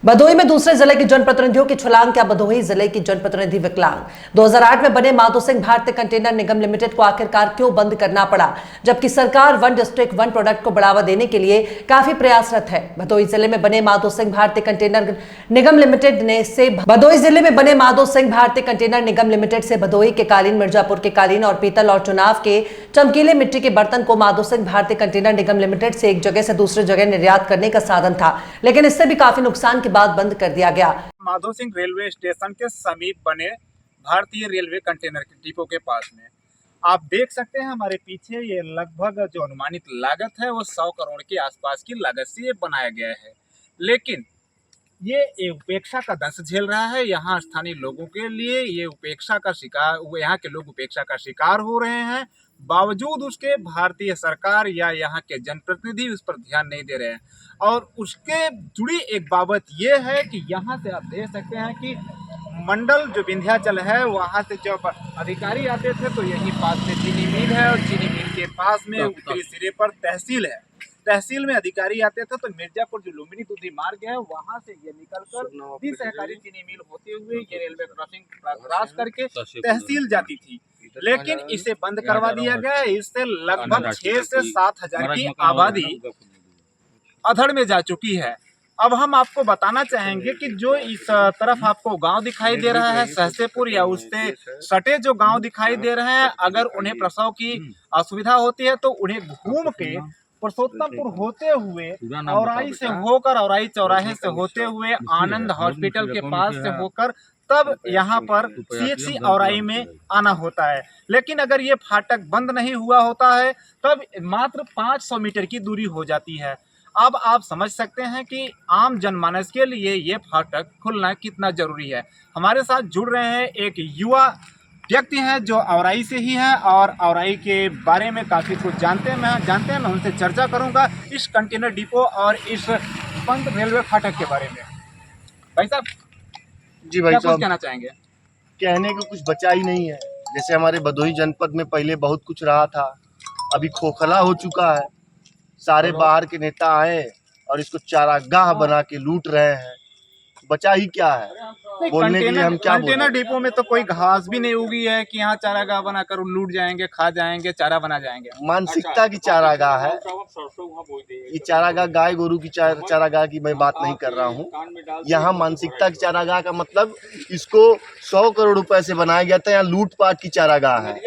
भदोही में दूसरे जिले के जनप्रतिनिधियों की छलांग, क्या भदोही जिले की जनप्रतिनिधि विकलांग। 2008 में बने माधो सिंह भारतीय कंटेनर निगम लिमिटेड को आखिरकार क्यों बंद करना पड़ा, जबकि सरकार वन डिस्ट्रिक्ट वन प्रोडक्ट को बढ़ावा देने के लिए काफी प्रयासरत है। भदोही जिले में बने माधो सिंह भारतीय कंटेनर निगम लिमिटेड से भदोही के कालीन, मिर्जापुर के कालीन और पीतल और चुनाव के चमकीले मिट्टी के बर्तन को माधो सिंह भारतीय कंटेनर निगम लिमिटेड से एक जगह से दूसरी जगह निर्यात करने का साधन था, लेकिन इससे भी काफी नुकसान के बाद बंद कर दिया गया। माधो सिंह रेलवे स्टेशन के समीप बने भारतीय रेलवे कंटेनर डिपो के पास में आप देख सकते हैं हमारे पीछे ये लगभग जो अनुमानित लागत है वो 100 करोड़ के आसपास की लागत से ये बनाया गया है, लेकिन ये उपेक्षा का दंश झेल रहा है। यहाँ स्थानीय लोगों के लिए ये उपेक्षा का शिकार, यहाँ के लोग उपेक्षा का शिकार हो रहे हैं। बावजूद उसके भारतीय सरकार या यहाँ के जनप्रतिनिधि उस पर ध्यान नहीं दे रहे हैं। और उसके जुड़ी एक बाबत ये है कि यहाँ से आप देख सकते हैं कि मंडल जो विंध्याचल है वहाँ से जब अधिकारी आते थे तो यहीं पास में चीनी मिल है और चीनी मिल के पास में उत्तरी सिरे पर तहसील है। तहसील में अधिकारी आते थे तो मिर्जापुर जो लुम्बिनी दूधी मार्ग है वहाँ से ये निकलकर सहकारी चीनी मिल होते हुए ये रेलवे क्रॉसिंग क्रॉस करके तहसील जाती थी, लेकिन इसे बंद करवा दिया गया। इससे लगभग 6 से 7 हजार की आबादी अधड़ में जा चुकी है। अब हम आपको बताना चाहेंगे कि जो इस तरफ आपको गांव दिखाई दे रहा है सहसेपुर या उससे सटे जो गांव दिखाई दे रहे हैं, अगर उन्हें प्रसव की असुविधा होती है तो उन्हें घूम के पुरुषोत्तमपुर होते हुए औराई से होकर औराई चौराहे से होते हुए आनंद हॉस्पिटल के पास से होकर तब यहाँ पर CHC औराई में आना होता है। लेकिन अगर ये फाटक बंद नहीं हुआ होता है तब मात्र 500 मीटर की दूरी हो जाती है। अब आप समझ सकते हैं कि आम जनमानस के लिए ये फाटक खुलना कितना जरूरी है। हमारे साथ जुड़ रहे हैं एक युवा व्यक्ति हैं जो औराई से ही हैं और औराई के बारे में काफ़ी कुछ जानते हैं। मैं उनसे चर्चा करूंगा इस कंटेनर डिपो और इस बंद रेलवे फाटक के बारे में। भाई साहब जी भाई साहब, कहना चाहेंगे? कहने को कुछ बचा ही नहीं है। जैसे हमारे भदोही जनपद में पहले बहुत कुछ रहा था, अभी खोखला हो चुका है। सारे बाहर के नेता आए और इसको चारागाह बना के लूट रहे हैं। बचा ही क्या है बोलने के लिए? हम क्या बोलें? कंटेनर डिपो में तो कोई घास भी नहीं उगी है कि यहाँ चारागाह बनाकर लूट जाएंगे, खा जाएंगे, चारा बना जाएंगे। मानसिकता की चारागाह है ये चारागाह। गाय गोरू की चारागाह की मैं बात नहीं कर रहा हूँ। यहाँ मानसिकता की चारागाह का मतलब इसको 100 करोड़ रुपए से बनाया गया था। यहाँ लूटपाट की चारागाह है,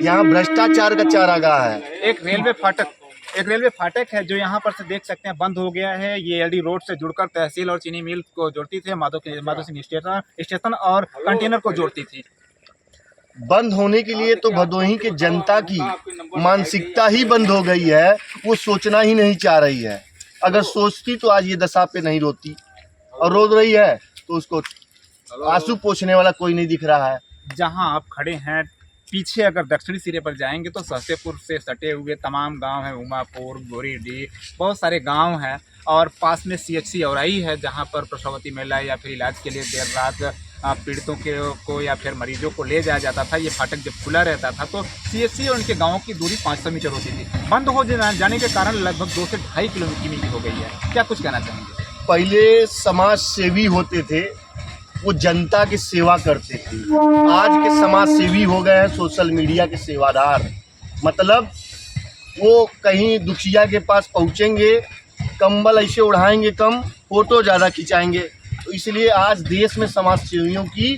यहाँ भ्रष्टाचार का चारागाह है। एक रेलवे फाटक है जो यहाँ पर से देख सकते हैं बंद हो गया है। ये LD रोड से जुड़कर तहसील और चीनी मिल को जोड़ती थी, माधो सिंह स्टेशन और कंटेनर को जोड़ती थी। बंद होने के लिए तो भदोही के जनता की मानसिकता ही बंद हो गई है। वो सोचना ही नहीं चाह रही है। अगर सोचती तो आज ये दशा पे नहीं रोती, और रो रही है तो उसको आंसू पोंछने वाला कोई नहीं दिख रहा है। जहाँ आप खड़े हैं पीछे अगर दक्षिणी सिरे पर जाएंगे तो सहसेपुर से सटे हुए तमाम गांव हैं, उमापुर, गोरीडीह, बहुत सारे गांव हैं और पास में CHC औराई है जहां पर प्रसवती महिला या फिर इलाज के लिए देर रात पीड़ितों को या फिर मरीजों को ले जाया जाता था। ये फाटक जब खुला रहता था तो CHC और उनके गाँव की दूरी 500 मीटर होती थी। बंद हो जाने के कारण लगभग 2 से 2.5 किलोमीटर की हो गई है। क्या कुछ कहना चाहेंगे? पहले समाज सेवी होते थे, वो जनता की सेवा करते थे। आज के समाज सेवी हो गए हैं सोशल मीडिया के सेवादार। मतलब वो कहीं दुखिया के पास पहुंचेंगे, कंबल ऐसे उड़ाएंगे कम, फोटो ज़्यादा खिंचाएंगे। तो इसलिए आज देश में समाज सेवियों की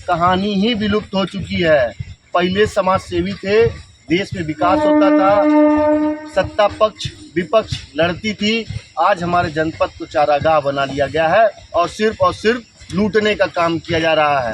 कहानी ही विलुप्त हो चुकी है। पहले समाज सेवी थे, देश में विकास होता था, सत्ता पक्ष विपक्ष लड़ती थी। आज हमारे जनपद को चारागाह बना लिया गया है और सिर्फ लूटने का काम किया जा रहा है।